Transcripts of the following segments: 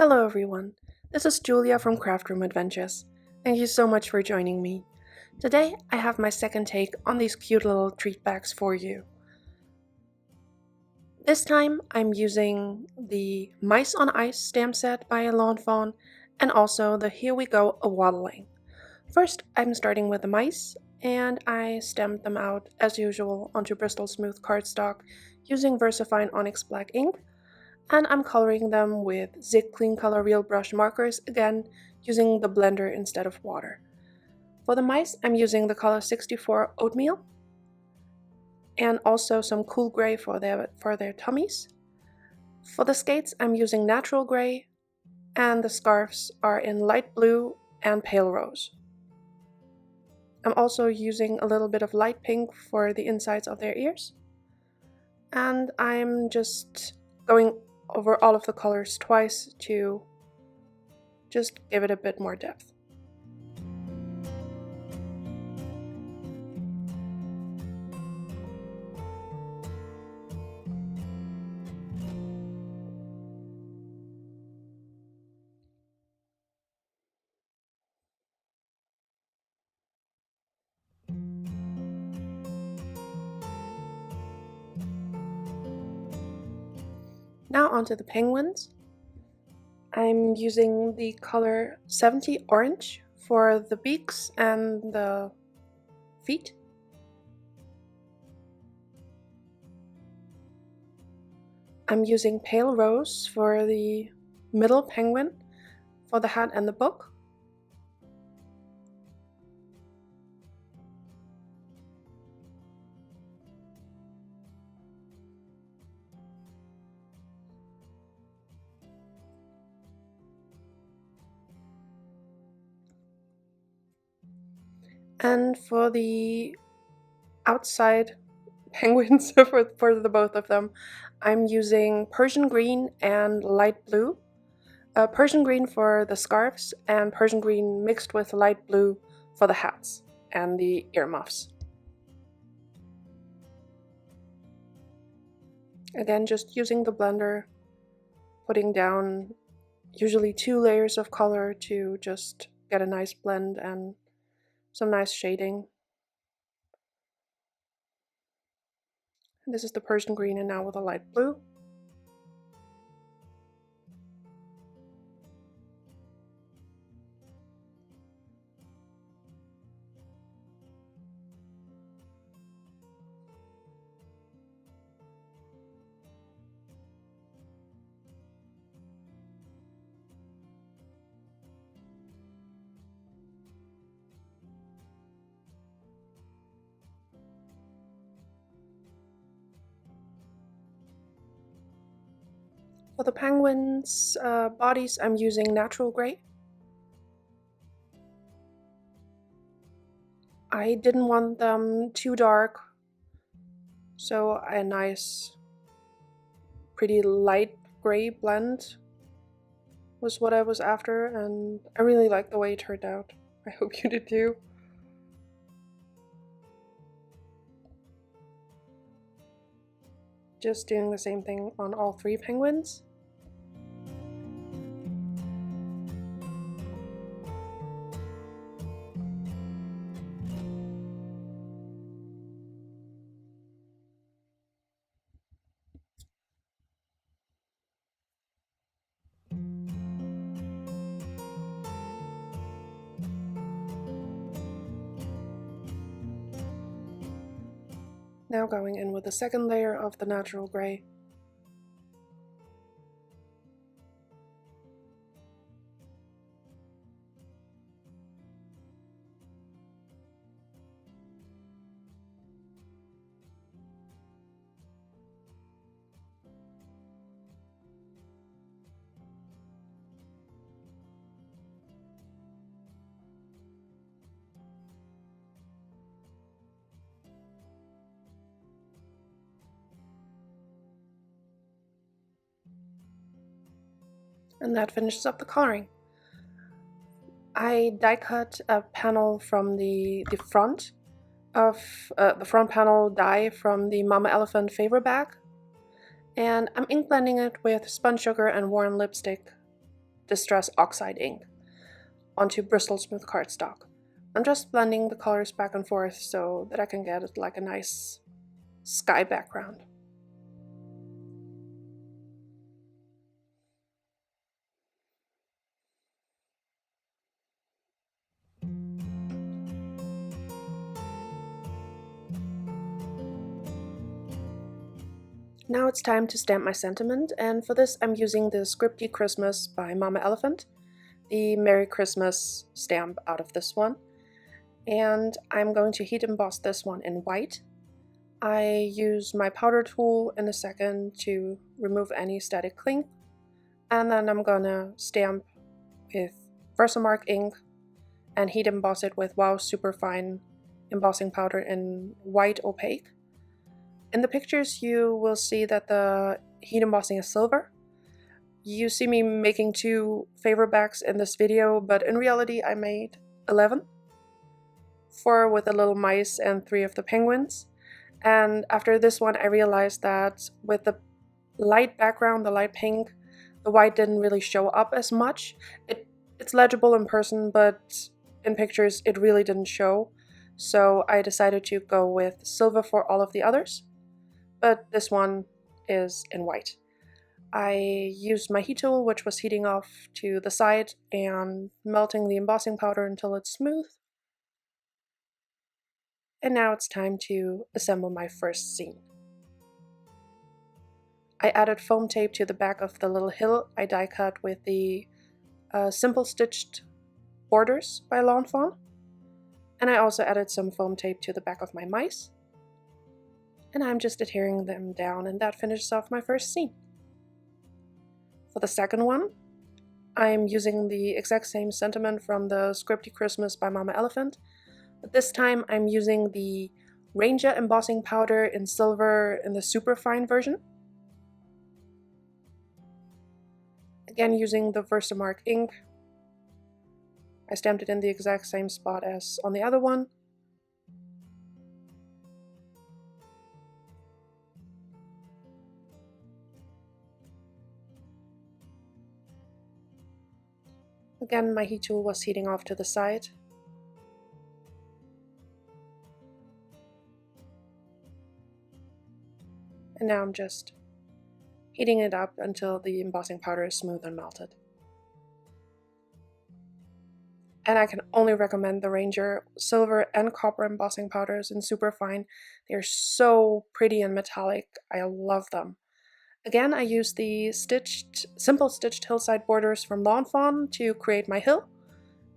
Hello everyone, this is Julia from Craft Room Adventures. Thank you so much for joining me. Today I have my second take on these cute little treat bags for you. This time I'm using the Mice on Ice stamp set by Lawn Fawn and also the Here We Go a Waddeling. First I'm starting with the mice and I stamped them out as usual onto Bristol smooth cardstock using Versafine Onyx black ink. And I'm coloring them with Zig Clean Color Real Brush markers, again using the blender instead of water. For the mice, I'm using the color 64 Oatmeal, and also some cool gray for their tummies. For the skates, I'm using natural gray, and the scarves are in light blue and pale rose. I'm also using a little bit of light pink for the insides of their ears. And I'm just going over all of the colors twice to just give it a bit more depth. Now onto the penguins. I'm using the color 70 Orange for the beaks and the feet. I'm using Pale Rose for the middle penguin, for the hat and the book. And for the outside penguins, for the both of them, I'm using Persian green and light blue. Persian green for the scarves and Persian green mixed with light blue for the hats and the earmuffs. Again, just using the blender, putting down usually 2 layers of color to just get a nice blend and some nice shading. This is the Persian green and now with a light blue. For the penguins' bodies, I'm using natural gray. I didn't want them too dark, so a nice, pretty light gray blend was what I was after, and I really like the way it turned out. I hope you did too. Just doing the same thing on all 3 penguins. Now going in with the second layer of the natural gray. And that finishes up the coloring. I die cut a panel from the front of the front panel die from the Mama Elephant favor bag, and I'm ink blending it with spun sugar and warm lipstick Distress Oxide ink onto Bristol smooth cardstock. I'm just blending the colors back and forth so that I can get it like a nice sky background. Now it's time to stamp my sentiment, and for this I'm using the Scripty Christmas by Mama Elephant, the Merry Christmas stamp out of this one. And I'm going to heat emboss this one in white. I use my powder tool in a second to remove any static cling, and then I'm gonna stamp with Versamark ink and heat emboss it with Wow Superfine embossing powder in white opaque. In the pictures you will see that the heat embossing is silver. You see me making 2 favor backs in this video, but in reality I made 11. 4 with the little mice and 3 of the penguins. And after this one I realized that with the light background, the light pink, the white didn't really show up as much. It's legible in person, but in pictures it really didn't show. So I decided to go with silver for all of the others, but this one is in white. I used my heat tool, which was heating off to the side and melting the embossing powder until it's smooth. And now it's time to assemble my first scene. I added foam tape to the back of the little hill I die cut with the simple stitched borders by Lawn Fawn. And I also added some foam tape to the back of my mice. And I'm just adhering them down, and that finishes off my first scene. For the second one, I'm using the exact same sentiment from the Scripty Christmas by Mama Elephant, but this time I'm using the Ranger embossing powder in silver in the super fine version. Again using the Versamark ink. I stamped it in the exact same spot as on the other one. Again, my heat tool was heating off to the side. And now I'm just heating it up until the embossing powder is smooth and melted. And I can only recommend the Ranger silver and copper embossing powders in Superfine. They're so pretty and metallic. I love them. Again, I used the simple stitched hillside borders from Lawn Fawn to create my hill,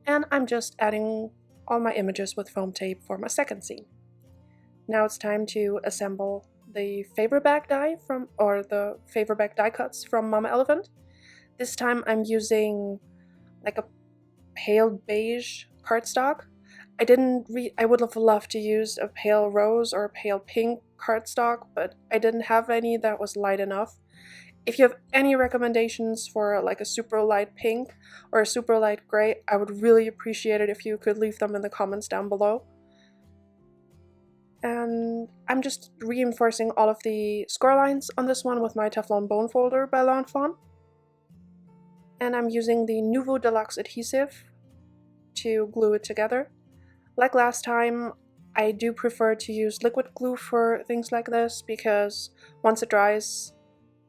and I'm just adding all my images with foam tape for my second scene. Now it's time to assemble the favor bag die the favor bag die cuts from Mama Elephant. This time I'm using like a pale beige cardstock. I would have loved to use a pale rose or a pale pink cardstock, but I didn't have any that was light enough. If you have any recommendations for like a super light pink or a super light gray, I would really appreciate it if you could leave them in the comments down below. And I'm just reinforcing all of the score lines on this one with my Teflon bone folder by Lawn Fawn. And I'm using the Nouveau Deluxe adhesive to glue it together. Like last time, I do prefer to use liquid glue for things like this because once it dries,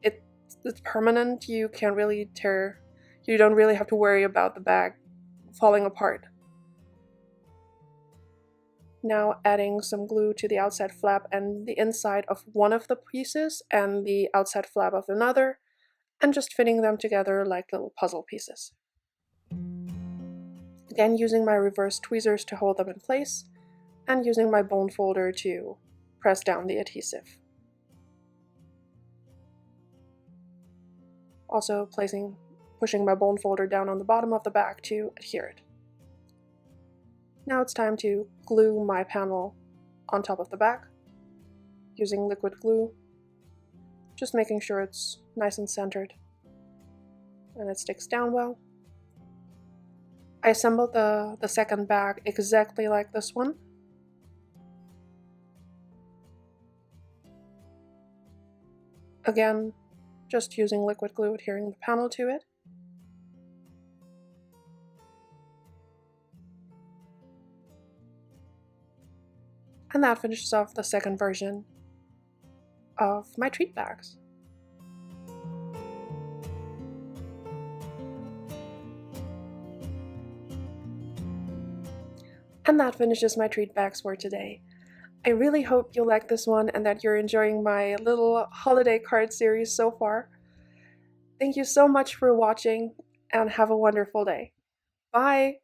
it's permanent. You don't really have to worry about the bag falling apart. Now adding some glue to the outside flap and the inside of one of the pieces and the outside flap of another, and just fitting them together like little puzzle pieces. Again, using my reverse tweezers to hold them in place, and using my bone folder to press down the adhesive. Also pushing my bone folder down on the bottom of the bag to adhere it. Now it's time to glue my panel on top of the bag, using liquid glue, just making sure it's nice and centered and it sticks down well. I assembled the second bag exactly like this one. Again, just using liquid glue, adhering the panel to it. And that finishes off the second version of my treat bags. And that finishes my treat bags for today. I really hope you like this one and that you're enjoying my little holiday card series so far. Thank you so much for watching and have a wonderful day. Bye!